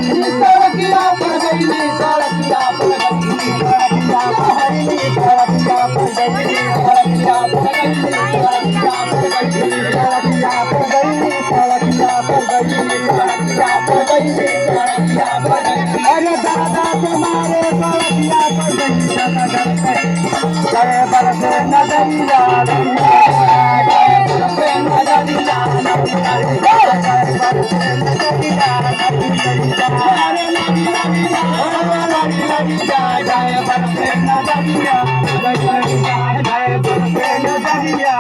सड़किया पर गई सड़किया पर गई सड़किया पर गई सड़किया पर गई सड़किया पर गई सड़किया पर गई सड़किया पर गई सड़किया पर गई सड़किया पर गई सड़किया पर गई अरे दादा तुम्हारे सड़किया पर गई जय बरसे नजरिया जय बरसे नजरिया जय बरसे नजरिया अरे लगी लगी लगी लगी जय बरसे नजरिया जय बरसे नजरिया